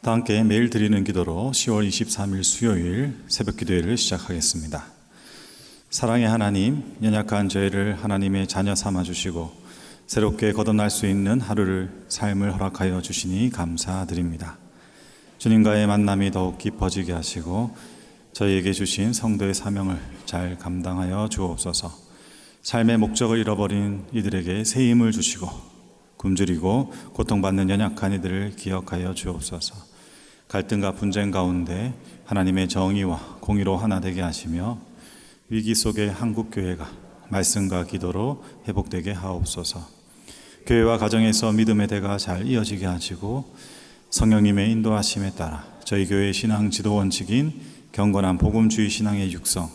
다 함께 매일 드리는 기도로 10월 23일 수요일 새벽 기도회를 시작하겠습니다. 사랑의 하나님, 연약한 저희를 하나님의 자녀 삼아주시고 새롭게 거듭날 수 있는 하루를 삶을 허락하여 주시니 감사드립니다. 주님과의 만남이 더욱 깊어지게 하시고 저희에게 주신 성도의 사명을 잘 감당하여 주옵소서. 삶의 목적을 잃어버린 이들에게 새 힘을 주시고 굶주리고 고통받는 연약한 이들을 기억하여 주옵소서. 갈등과 분쟁 가운데 하나님의 정의와 공의로 하나 되게 하시며 위기 속의 한국교회가 말씀과 기도로 회복되게 하옵소서. 교회와 가정에서 믿음의 대가 잘 이어지게 하시고 성령님의 인도하심에 따라 저희 교회의 신앙 지도 원칙인 경건한 복음주의 신앙의 육성,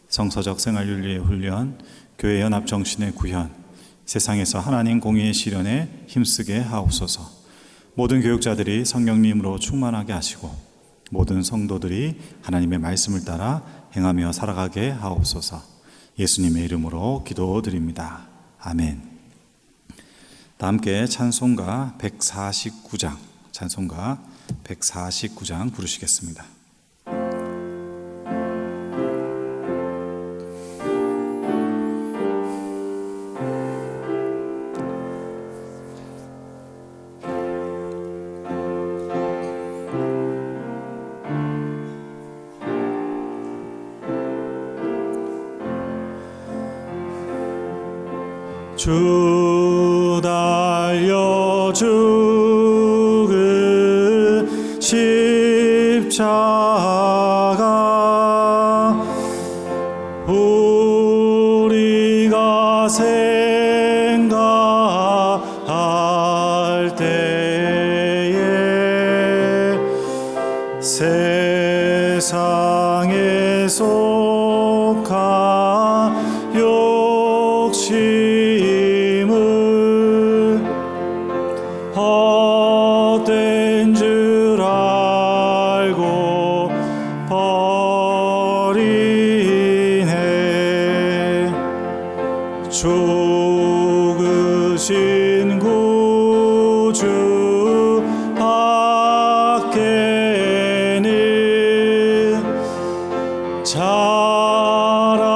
성서적 생활윤리의 훈련, 교회 연합 정신의 구현, 세상에서 하나님 공의의 실현에 힘쓰게 하옵소서. 모든 교육자들이 성령님으로 충만하게 하시고 모든 성도들이 하나님의 말씀을 따라 행하며 살아가게 하옵소서. 예수님의 이름으로 기도드립니다. 아멘. 다 함께 찬송가 149장 부르시겠습니다. 주 달려 죽은 십자가 우리가 생각할 때에 세상에 속한 욕심 헛된 줄 알고 버리네. 죽으신 구주 밖에는 자랑을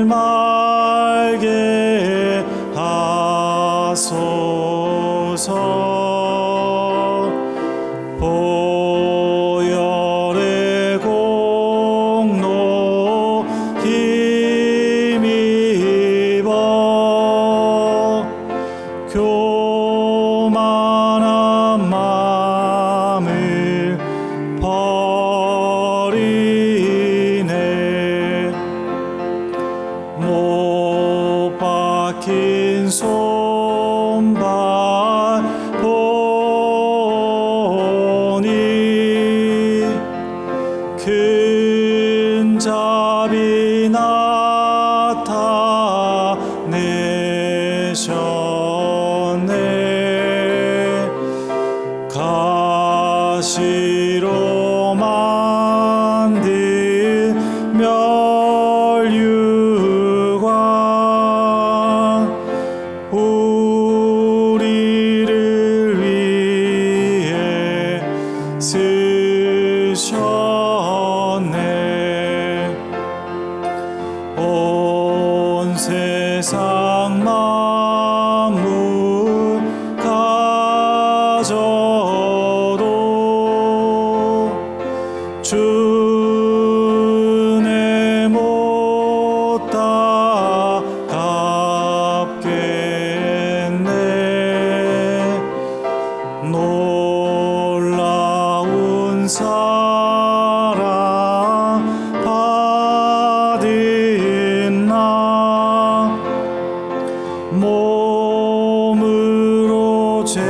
말게 하소서. 보혈의 공로 힘입어 교만한 마음을 버리네. 못 박힌 손발 보니 큰 자비 나타내셨네. 가시로 만든 멸류관 우리를 위해 쓰셨네. 온 세상 만물 가져도 주네 못 다 갚겠네. 놀라운 사랑 받은 나 몸으로 제물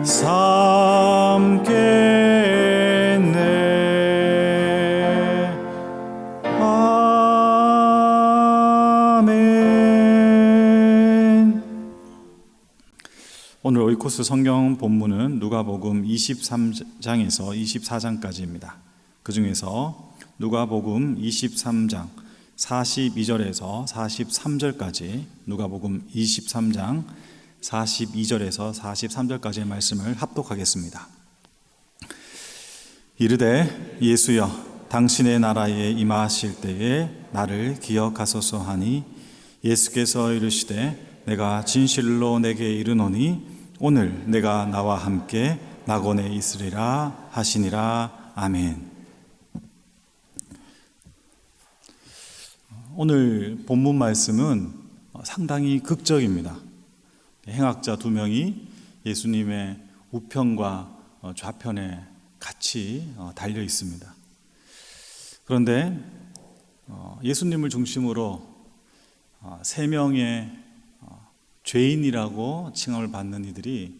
삼겠네. 아멘. 오늘 오이코스 성경 본문은 누가복음 23장에서 24장까지입니다. 그 중에서 누가복음 23장 42절에서 43절까지, 누가복음 23장 42절에서 43절까지의 말씀을 합독하겠습니다. 이르되 예수여 당신의 나라에 임하실 때에 나를 기억하소서 하니 예수께서 이르시되 내가 진실로 내게 이르노니 오늘 내가 나와 함께 낙원에 있으리라 하시니라. 아멘. 오늘 본문 말씀은 상당히 극적입니다. 행악자 두 명이 예수님의 우편과 좌편에 같이 달려 있습니다. 그런데 예수님을 중심으로 세 명의 죄인이라고 칭함을 받는 이들이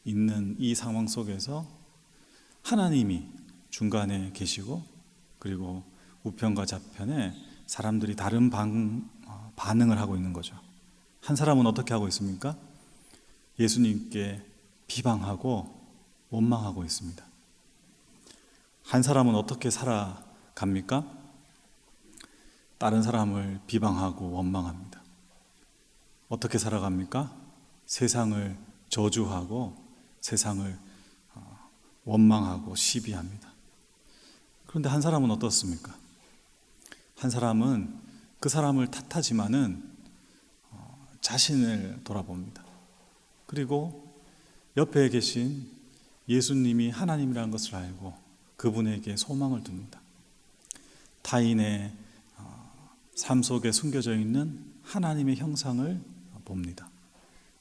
있는 이 상황 속에서 하나님이 중간에 계시고, 그리고 우편과 좌편에 사람들이 다른 반응을 하고 있는 거죠. 한 사람은 어떻게 하고 있습니까? 예수님께 비방하고 원망하고 있습니다. 한 사람은 어떻게 살아갑니까? 다른 사람을 비방하고 원망합니다. 어떻게 살아갑니까? 세상을 저주하고 세상을 원망하고 시비합니다. 그런데 한 사람은 어떻습니까? 한 사람은 그 사람을 탓하지만은 자신을 돌아봅니다. 그리고 옆에 계신 예수님이 하나님이라는 것을 알고 그분에게 소망을 둡니다. 타인의 삶 속에 숨겨져 있는 하나님의 형상을 봅니다.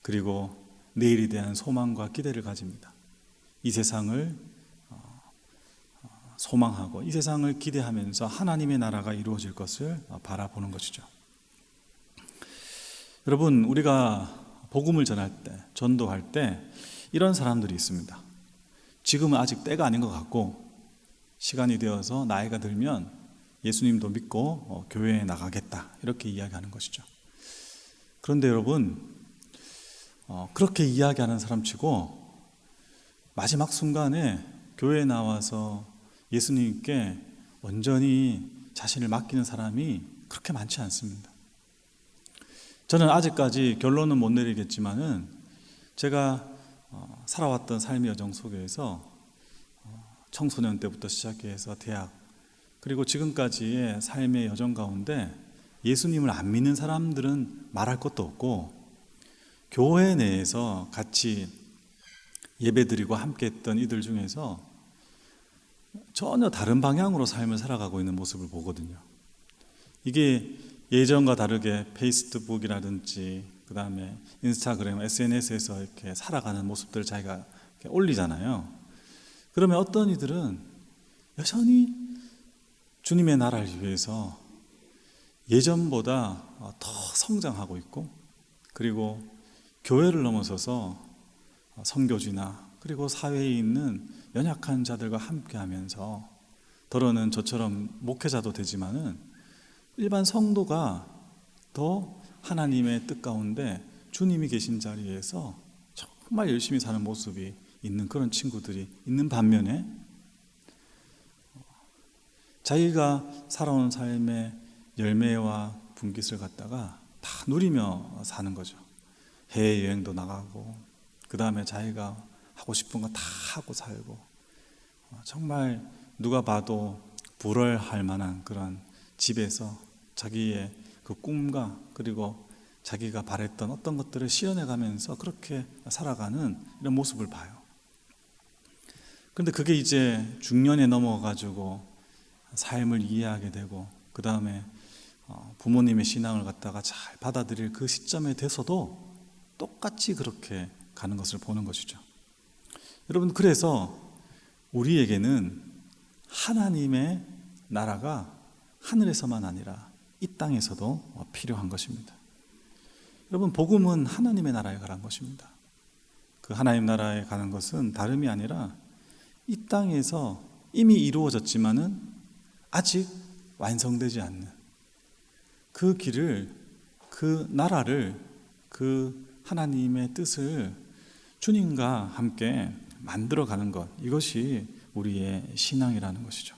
그리고 내일에 대한 소망과 기대를 가집니다. 이 세상을 소망하고 이 세상을 기대하면서 하나님의 나라가 이루어질 것을 바라보는 것이죠. 여러분, 우리가 복음을 전할 때, 전도할 때 이런 사람들이 있습니다. 지금은 아직 때가 아닌 것 같고 시간이 되어서 나이가 들면 예수님도 믿고 교회에 나가겠다, 이렇게 이야기하는 것이죠. 그런데 여러분, 그렇게 이야기하는 사람치고 마지막 순간에 교회에 나와서 예수님께 온전히 자신을 맡기는 사람이 그렇게 많지 않습니다. 저는 아직까지 결론은 못 내리겠지만은 제가 살아왔던 삶의 여정 속에서 청소년 때부터 시작해서 대학, 그리고 지금까지의 삶의 여정 가운데 예수님을 안 믿는 사람들은 말할 것도 없고, 교회 내에서 같이 예배드리고 함께 했던 이들 중에서 전혀 다른 방향으로 삶을 살아가고 있는 모습을 보거든요. 이게 예전과 다르게 페이스북이라든지 그 다음에 인스타그램, SNS에서 이렇게 살아가는 모습들을 자기가 이렇게 올리잖아요. 그러면 어떤 이들은 여전히 주님의 나라를 위해서 예전보다 더 성장하고 있고, 그리고 교회를 넘어서서 선교지나 그리고 사회에 있는 연약한 자들과 함께 하면서, 더러는 저처럼 목회자도 되지만은 일반 성도가 더 하나님의 뜻 가운데 주님이 계신 자리에서 정말 열심히 사는 모습이 있는 그런 친구들이 있는 반면에, 자기가 살아온 삶의 열매와 분깃을 갖다가 다 누리며 사는 거죠. 해외여행도 나가고, 그 다음에 자기가 하고 싶은 거 다 하고 살고, 정말 누가 봐도 부러워할 만한 그런 집에서 자기의 그 꿈과 그리고 자기가 바랬던 어떤 것들을 실현해가면서 그렇게 살아가는 이런 모습을 봐요. 그런데 그게 이제 중년에 넘어가지고 삶을 이해하게 되고, 그 다음에 부모님의 신앙을 갖다가 잘 받아들일 그 시점에 돼서도 똑같이 그렇게 가는 것을 보는 것이죠. 여러분, 그래서 우리에게는 하나님의 나라가 하늘에서만 아니라 이 땅에서도 필요한 것입니다. 여러분, 복음은 하나님의 나라에 가는 것입니다. 그 하나님 나라에 가는 것은 다름이 아니라 이 땅에서 이미 이루어졌지만은 아직 완성되지 않는 그 길을, 그 나라를, 그 하나님의 뜻을 주님과 함께 만들어가는 것, 이것이 우리의 신앙이라는 것이죠.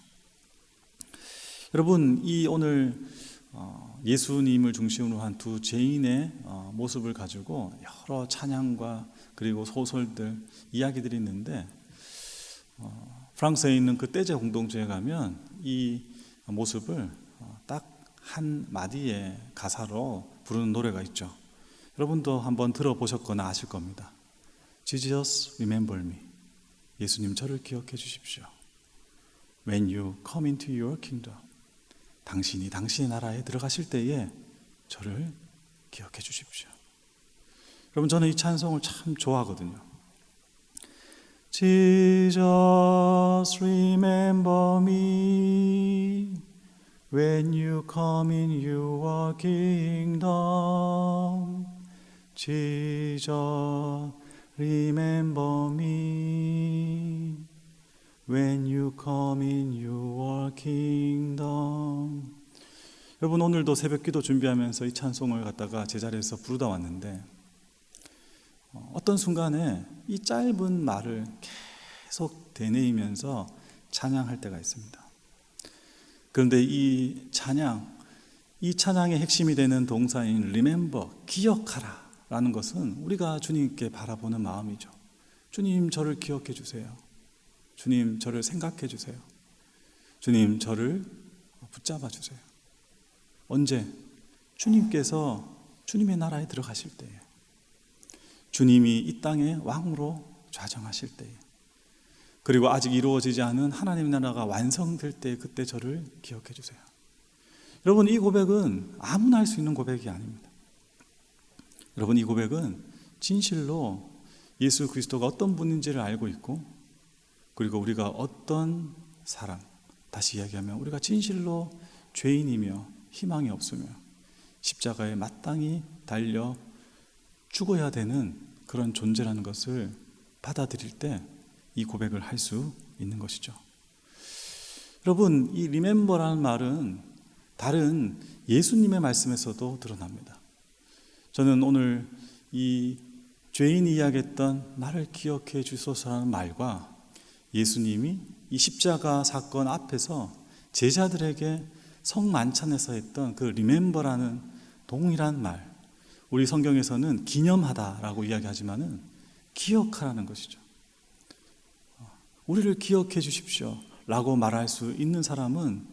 여러분, 이 오늘 예수님을 중심으로 한 두 죄인의 모습을 가지고 여러 찬양과 그리고 소설들, 이야기들이 있는데 프랑스에 있는 그 떼제 공동체에 가면 이 모습을 딱 한 마디의 가사로 부르는 노래가 있죠. 여러분도 한번 들어보셨거나 아실 겁니다. Jesus, remember me. 예수님, 저를 기억해 주십시오. When you come into your kingdom. 당신이 당신의 나라에 들어가실 때에 저를 기억해 주십시오. 여러분, 저는 이 찬송을 참 좋아하거든요. Jesus, remember me when you come in your kingdom. Jesus, remember me when you come in your kingdom. 여러분, 오늘도 새벽기도 준비하면서 이 찬송을 갖다가 제자리에서 부르다 왔는데 어떤 순간에 이 짧은 말을 계속 되뇌이면서 찬양할 때가 있습니다. 그런데 이 찬양의 핵심이 되는 동사인 remember, 기억하라 라는 것은 우리가 주님께 바라보는 마음이죠. 주님, 저를 기억해 주세요. 주님, 저를 생각해 주세요. 주님, 저를 붙잡아 주세요. 언제? 주님께서 주님의 나라에 들어가실 때에, 주님이 이 땅에 왕으로 좌정하실 때에, 그리고 아직 이루어지지 않은 하나님의 나라가 완성될 때, 그때 저를 기억해 주세요. 여러분, 이 고백은 아무나 할 수 있는 고백이 아닙니다. 여러분, 이 고백은 진실로 예수 그리스도가 어떤 분인지를 알고 있고, 그리고 우리가 어떤 사람, 다시 이야기하면 우리가 진실로 죄인이며 희망이 없으며 십자가에 마땅히 달려 죽어야 되는 그런 존재라는 것을 받아들일 때 이 고백을 할 수 있는 것이죠. 여러분, 이 리멤버라는 말은 다른 예수님의 말씀에서도 드러납니다. 저는 오늘 이 죄인이 이야기했던 나를 기억해 주소서라는 말과 예수님이 이 십자가 사건 앞에서 제자들에게 성만찬에서 했던 그 리멤버라는 동일한 말, 우리 성경에서는 기념하다라고 이야기하지만은 기억하라는 것이죠. 우리를 기억해 주십시오 라고 말할 수 있는 사람은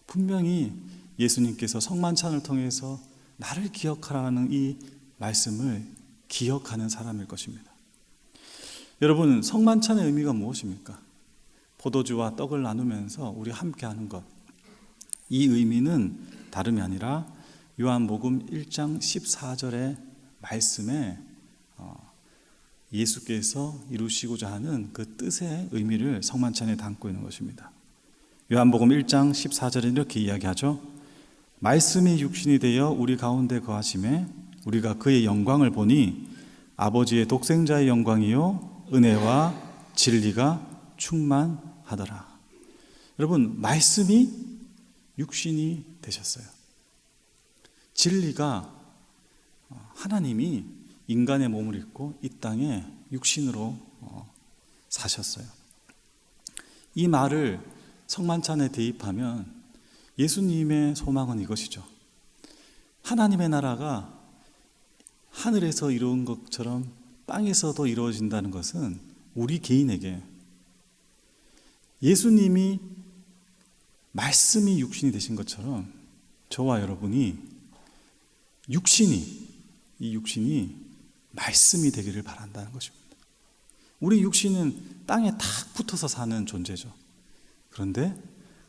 분명히 예수님께서 성만찬을 통해서 나를 기억하라는 이 말씀을 기억하는 사람일 것입니다. 여러분, 성만찬의 의미가 무엇입니까? 포도주와 떡을 나누면서 우리 함께 하는 것. 이 의미는 다름이 아니라 요한복음 1장 14절의 말씀에 예수께서 이루시고자 하는 그 뜻의 의미를 성만찬에 담고 있는 것입니다. 요한복음 1장 14절에 이렇게 이야기하죠. 말씀이 육신이 되어 우리 가운데 거하심에 우리가 그의 영광을 보니 아버지의 독생자의 영광이요 은혜와 진리가 충만하더라. 여러분, 말씀이 육신이 되셨어요. 진리가 하나님이 인간의 몸을 입고 이 땅에 육신으로 사셨어요. 이 말을 성만찬에 대입하면 예수님의 소망은 이것이죠. 하나님의 나라가 하늘에서 이루어진 것처럼 땅에서도 이루어진다는 것은 우리 개인에게 예수님이 말씀이 육신이 되신 것처럼 저와 여러분이 이 육신이 말씀이 되기를 바란다는 것입니다. 우리 육신은 땅에 탁 붙어서 사는 존재죠. 그런데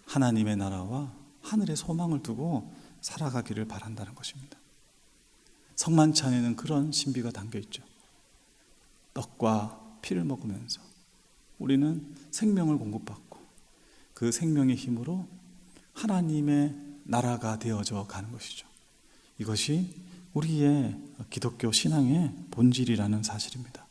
하나님의 나라와 하늘의 소망을 두고 살아가기를 바란다는 것입니다. 성만찬에는 그런 신비가 담겨 있죠. 떡과 피를 먹으면서 우리는 생명을 공급받고 그 생명의 힘으로 하나님의 나라가 되어져 가는 것이죠. 이것이 우리의 기독교 신앙의 본질이라는 사실입니다.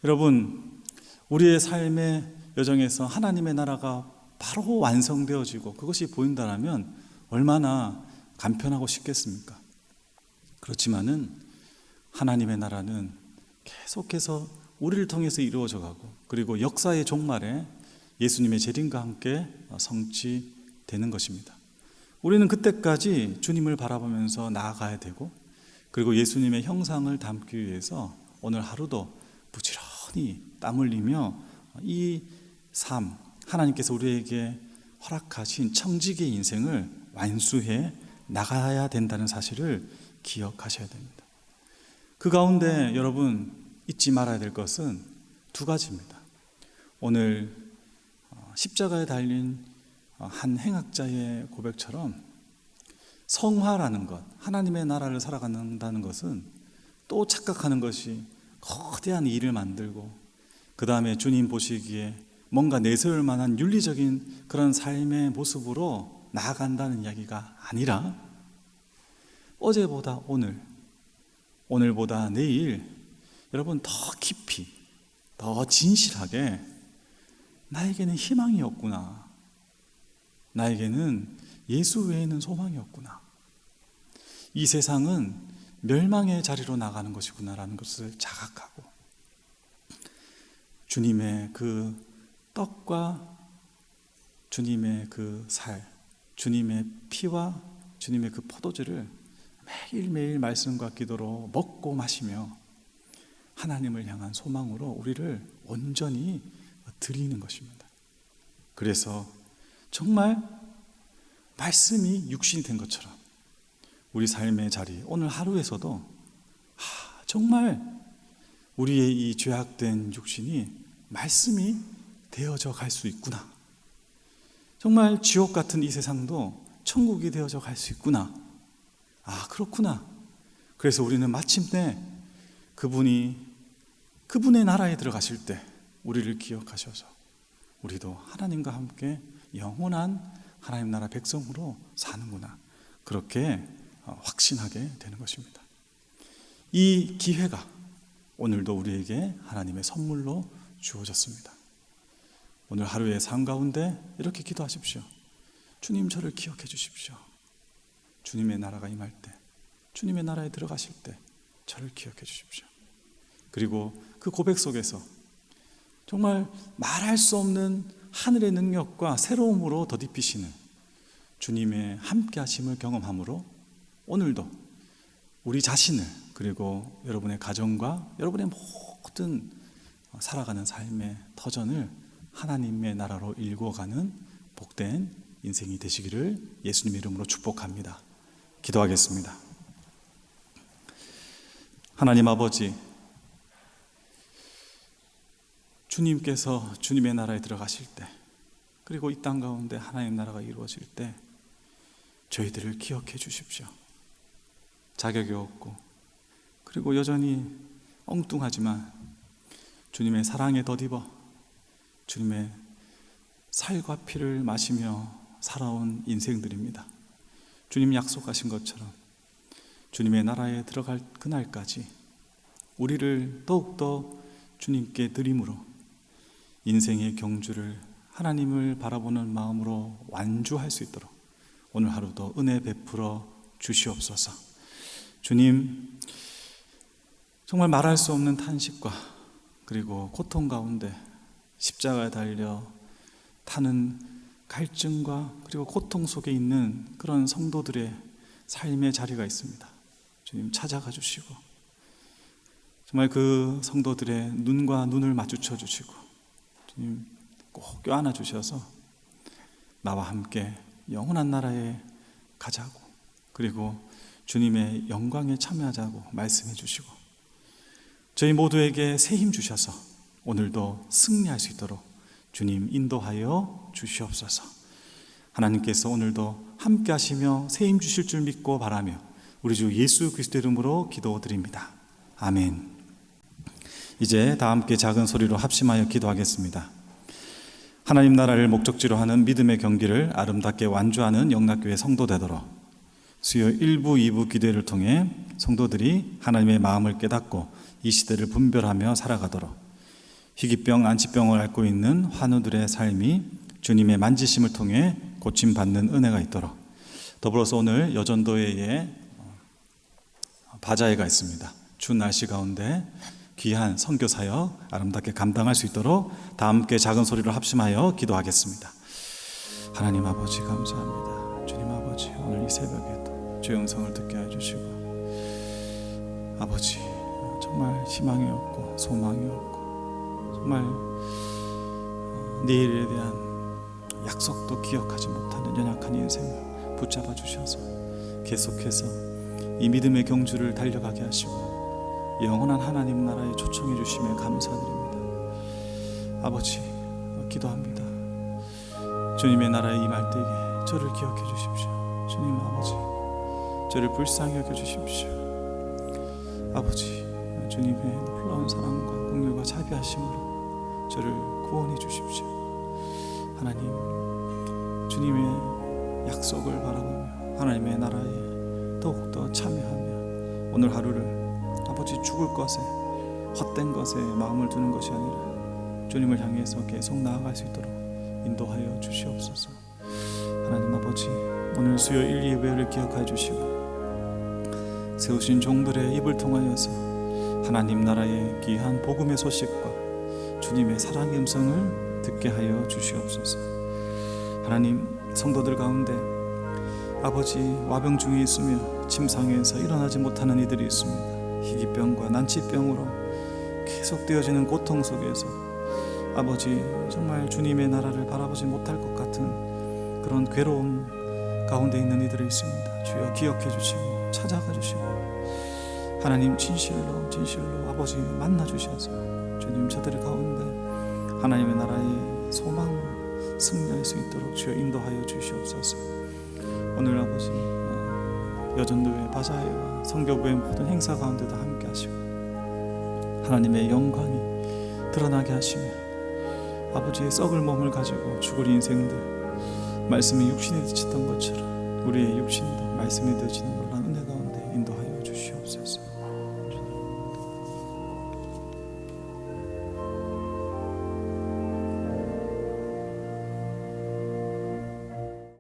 여러분, 우리의 삶의 여정에서 하나님의 나라가 바로 완성되어지고 그것이 보인다면 얼마나 간편하고 쉽겠습니까? 그렇지만은 하나님의 나라는 계속해서 우리를 통해서 이루어져 가고, 그리고 역사의 종말에 예수님의 재림과 함께 성취되는 것입니다. 우리는 그때까지 주님을 바라보면서 나아가야 되고, 그리고 예수님의 형상을 담기 위해서 오늘 하루도 부지런히 땀 흘리며 이 삶, 하나님께서 우리에게 허락하신 청지기의 인생을 완수해 나가야 된다는 사실을 기억하셔야 됩니다. 그 가운데 여러분 잊지 말아야 될 것은 두 가지입니다. 오늘 십자가에 달린 한 행악자의 고백처럼 성화라는 것, 하나님의 나라를 살아간다는 것은 또 착각하는 것이 거대한 일을 만들고, 그 다음에 주님 보시기에 뭔가 내세울 만한 윤리적인 그런 삶의 모습으로 나아간다는 이야기가 아니라, 어제보다 오늘, 오늘보다 내일, 여러분 더 깊이, 더 진실하게 나에게는 희망이 없구나, 나에게는 예수 외에는 소망이 없구나, 이 세상은 멸망의 자리로 나가는 것이구나라는 것을 자각하고, 주님의 그 떡과 주님의 그 살, 주님의 피와 주님의 그 포도주를 매일매일 말씀과 기도로 먹고 마시며 하나님을 향한 소망으로 우리를 온전히 드리는 것입니다. 그래서 정말 말씀이 육신이 된 것처럼 우리 삶의 자리, 오늘 하루에서도 정말 우리의 이 죄악된 육신이 말씀이 되어져 갈 수 있구나, 정말 지옥 같은 이 세상도 천국이 되어져 갈 수 있구나, 그렇구나. 그래서 우리는 마침내 그분의 나라에 들어가실 때 우리를 기억하셔서 우리도 하나님과 함께 영원한 하나님 나라 백성으로 사는구나, 그렇게 확신하게 되는 것입니다. 이 기회가 오늘도 우리에게 하나님의 선물로 주어졌습니다. 오늘 하루의 삶 가운데 이렇게 기도하십시오. 주님, 저를 기억해 주십시오. 주님의 나라가 임할 때, 주님의 나라에 들어가실 때 저를 기억해 주십시오. 그리고 그 고백 속에서 정말 말할 수 없는 하늘의 능력과 새로움으로 덧입히시는 주님의 함께 하심을 경험함으로 오늘도 우리 자신을, 그리고 여러분의 가정과 여러분의 모든 살아가는 삶의 터전을 하나님의 나라로 일궈가는 복된 인생이 되시기를 예수님의 이름으로 축복합니다. 기도하겠습니다. 하나님 아버지, 주님께서 주님의 나라에 들어가실 때, 그리고 이 땅 가운데 하나님 나라가 이루어질 때 저희들을 기억해 주십시오. 자격이 없고, 그리고 여전히 엉뚱하지만 주님의 사랑에 덧입어 주님의 살과 피를 마시며 살아온 인생들입니다. 주님 약속하신 것처럼 주님의 나라에 들어갈 그날까지 우리를 더욱더 주님께 드림으로 인생의 경주를 하나님을 바라보는 마음으로 완주할 수 있도록 오늘 하루도 은혜 베풀어 주시옵소서. 주님, 정말 말할 수 없는 탄식과 그리고 고통 가운데 십자가에 달려 타는 갈증과 그리고 고통 속에 있는 그런 성도들의 삶의 자리가 있습니다. 주님, 찾아가 주시고 정말 그 성도들의 눈과 눈을 마주쳐 주시고 주님 꼭 껴안아 주셔서 나와 함께 영원한 나라에 가자고, 그리고 주님의 영광에 참여하자고 말씀해 주시고 저희 모두에게 새 힘 주셔서 오늘도 승리할 수 있도록 주님 인도하여 주시옵소서. 하나님께서 오늘도 함께 하시며 새 힘 주실 줄 믿고 바라며 우리 주 예수 그리스도 이름으로 기도드립니다. 아멘. 이제 다 함께 작은 소리로 합심하여 기도하겠습니다. 하나님 나라를 목적지로 하는 믿음의 경기를 아름답게 완주하는 영락교회 성도 되도록 수요 1부, 2부 기도회를 통해 성도들이 하나님의 마음을 깨닫고 이 시대를 분별하며 살아가도록 희귀병, 안치병을 앓고 있는 환우들의 삶이 주님의 만지심을 통해 고침받는 은혜가 있도록, 더불어서 오늘 여전도회에 바자회가 있습니다. 추운 날씨 가운데 귀한 선교 사역 아름답게 감당할 수 있도록 다 함께 작은 소리로 합심하여 기도하겠습니다. 하나님 아버지 감사합니다. 주님 아버지 오늘 이 새벽에도 주의 음성을 듣게 해주시고 아버지 정말 희망이 없고 소망이 없고 정말 내일에 대한 약속도 기억하지 못하는 연약한 인생을 붙잡아 주셔서 계속해서 이 믿음의 경주를 달려가게 하시고 영원한 하나님 나라에 초청해 주심에 감사드립니다. 아버지 기도합니다. 주님의 나라에 임할 때에 저를 기억해 주십시오. 주님 아버지 저를 불쌍히 여겨 주십시오. 아버지 주님의 놀라운 사랑과 긍휼과 자비하심으로 저를 구원해 주십시오. 하나님 주님의 약속을 바라보며 하나님의 나라에 더욱더 참여하며 오늘 하루를 아버지 죽을 것에 헛된 것에 마음을 두는 것이 아니라 주님을 향해서 계속 나아갈 수 있도록 인도하여 주시옵소서. 하나님 아버지 오늘 수요 1, 2예배를 기억하여 주시고 세우신 종들의 입을 통하여서 하나님 나라의 귀한 복음의 소식과 주님의 사랑의 음성을 듣게 하여 주시옵소서. 하나님 성도들 가운데 아버지 와병 중에 있으며 침상에서 일어나지 못하는 이들이 있습니다. 희귀병과 난치병으로 계속되어지는 고통 속에서 아버지 정말 주님의 나라를 바라보지 못할 것 같은 그런 괴로움 가운데 있는 이들이 있습니다. 주여 기억해 주시고 찾아가 주시고 하나님 진실로 아버지 만나 주셔서 주님 저들 가운데 하나님의 나라의 소망으로 승리할 수 있도록 주여 인도하여 주시옵소서. 오늘 아버지 여전도회 바자회와 성교부의 모든 행사 가운데도 함께 하시고 하나님의 영광이 드러나게 하시며 아버지의 썩을 몸을 가지고 죽을 인생들 말씀이 육신에 지쳤던 것처럼 우리의 육신도 말씀이 되어지는 것